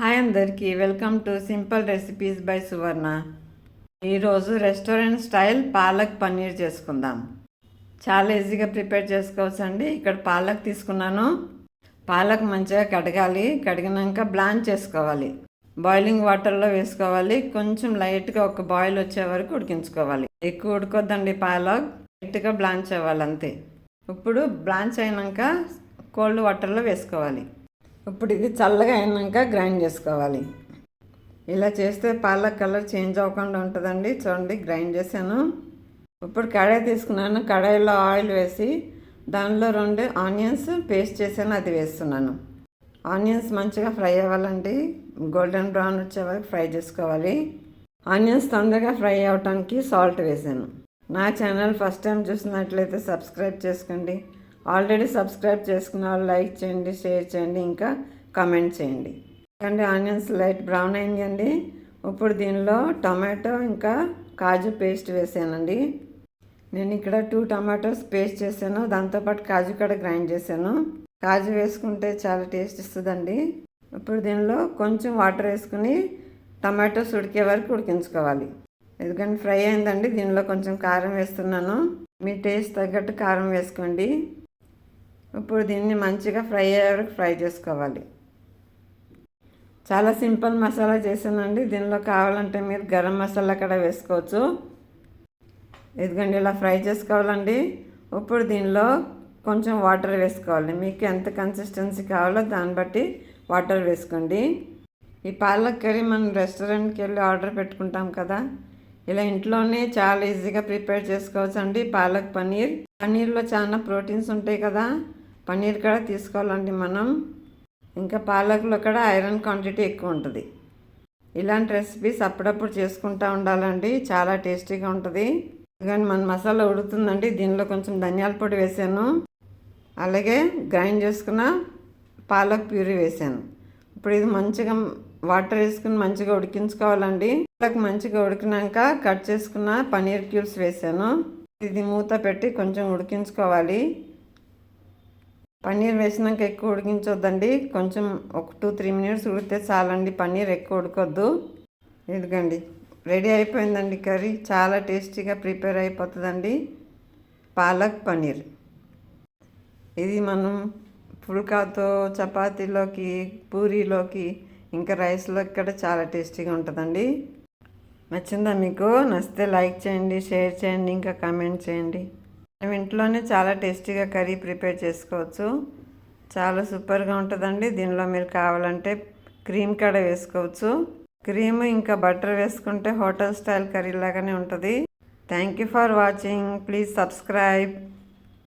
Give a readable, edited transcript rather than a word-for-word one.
Hi అందరికీ welcome to simple recipes by Suvarna. ఈరోజు restaurant style palak paneer చేసుకుందాం. చాలా ఈజీగా ప్రిపేర్ చేసుకోవచ్చు అండి. ఇక్కడ పాలక్ తీసుకున్నాను. పాలక్ మంచిగా కడగాలి. కడిగినాక బ్లాంచ్ చేసుకోవాలి. బాయిలింగ్ వాటర్లో వేసుకోవాలి. కొంచెం లైట్గా ఒక బాయిల్ వచ్చే వరకు ఉడికించుకోవాలి. ఎక్కువ ఉడకొద్దండి. పాలక్ లైట్గా బ్లాంచ్ అవ్వాలి అంతే. ఇప్పుడు బ్లాంచ్ అయినాక కోల్డ్ వాటర్లో వేసుకోవాలి. ఇప్పుడు ఇది చల్లగా అయినాక గ్రైండ్ చేసుకోవాలి. ఇలా చేస్తే పాలక్ కలర్ చేంజ్ అవ్వకుండా ఉంటుందండి. చూడండి, గ్రైండ్ చేశాను. ఇప్పుడు కడాయి తీసుకున్నాను. కడాయిలో ఆయిల్ వేసి దానిలో 2 ఆనియన్స్ పేస్ట్ చేశాను, అది వేస్తున్నాను. ఆనియన్స్ మంచిగా ఫ్రై అవ్వాలండి. గోల్డెన్ బ్రౌన్ వచ్చే వరకు ఫ్రై చేసుకోవాలి. ఆనియన్స్ తొందరగా ఫ్రై అవ్వటానికి సాల్ట్ వేసాను. నా ఛానల్ ఫస్ట్ టైం చూసినట్లయితే సబ్స్క్రైబ్ చేసుకోండి. ఆల్రెడీ సబ్స్క్రైబ్ చేసుకున్న వాళ్ళు లైక్ చేయండి, షేర్ చేయండి, ఇంకా కామెంట్ చేయండి. అండి ఆనియన్స్ లైట్ బ్రౌన్ అయింది అండి. ఇప్పుడు దీనిలో టమాటో ఇంకా కాజు పేస్ట్ వేసానండి. నేను ఇక్కడ 2 టమాటోస్ పేస్ట్ చేశాను. దాంతోపాటు కాజు కూడా గ్రైండ్ చేశాను. కాజు వేసుకుంటే చాలా టేస్ట్ ఇస్తుందండి. ఇప్పుడు దీనిలో కొంచెం వాటర్ వేసుకుని టమాటోస్ ఉడికే వరకు ఉడికించుకోవాలి. ఎందుకంటే ఫ్రై అయిందండి. దీనిలో కొంచెం కారం వేస్తున్నాను. మీ టేస్ట్ తగ్గట్టు కారం వేసుకోండి. ఇప్పుడు దీన్ని మంచిగా ఫ్రై అయ్యే వరకు ఫ్రై చేసుకోవాలి. చాలా సింపుల్ మసాలా చేశానండి. దీనిలో కావాలంటే మీరు గరం మసాలా కూడా వేసుకోవచ్చు. ఎందుకంటే ఇలా ఫ్రై చేసుకోవాలండి. ఇప్పుడు దీనిలో కొంచెం వాటర్ వేసుకోవాలి. మీకు ఎంత కన్సిస్టెన్సీ కావాలో దాన్ని బట్టి వాటర్ వేసుకోండి. ఈ పాలక్ కర్రీ మనం రెస్టారెంట్కి వెళ్ళి ఆర్డర్ పెట్టుకుంటాం కదా, ఇలా ఇంట్లోనే చాలా ఈజీగా ప్రిపేర్ చేసుకోవచ్చు అండి. పాలక్ పన్నీర్. పన్నీర్లో చాలా ప్రోటీన్స్ ఉంటాయి కదా, పన్నీర్ కూడా తీసుకోవాలండి మనం. ఇంకా పాలక్లో కూడా ఐరన్ క్వాంటిటీ ఎక్కువ ఉంటుంది. ఇలాంటి రెసిపీస్ అప్పుడప్పుడు చేసుకుంటూ ఉండాలండి. చాలా టేస్టీగా ఉంటుంది. కానీ మన మసాలా ఉడుకుతుందండి. దీనిలో కొంచెం ధనియాల పొడి వేసాను. అలాగే గ్రైండ్ చేసుకున్న పాలక్ ప్యూరీ వేసాను. ఇప్పుడు ఇది మంచిగా వాటర్ వేసుకుని మంచిగా ఉడికించుకోవాలండి. పాలక్ మంచిగా ఉడికినాక కట్ చేసుకున్న పన్నీర్ క్యూబ్స్ వేసాను. ఇది మూత పెట్టి కొంచెం ఉడికించుకోవాలి. పన్నీర్ వేసినాక ఎక్కువ ఉడికించొద్దండి. కొంచెం ఒక 2-3 మినిట్స్ ఉడికితే చాలండి. పన్నీర్ ఎక్కువ ఉడకొద్దు. ఇదిగండి రెడీ అయిపోయిందండి కర్రీ. చాలా టేస్టీగా ప్రిపేర్ అయిపోతుందండి పాలక్ పన్నీర్. ఇది మనం పుల్కాతో, చపాతీలోకి, పూరీలోకి, ఇంకా రైస్లోకి కూడా చాలా టేస్టీగా ఉంటుందండి. నచ్చిందా మీకు? నచ్చితే లైక్ చేయండి, షేర్ చేయండి, ఇంకా కామెంట్ చేయండి. మేము ఇంట్లోనే చాలా టేస్టీగా కర్రీ ప్రిపేర్ చేసుకోవచ్చు. చాలా సూపర్గా ఉంటుందండి. దీనిలో మీరు కావాలంటే క్రీమ్ కూడా వేసుకోవచ్చు. క్రీమ్ ఇంకా బటర్ వేసుకుంటే హోటల్ స్టైల్ కర్రీ లాగానే ఉంటుంది. Thank you for watching. Please subscribe.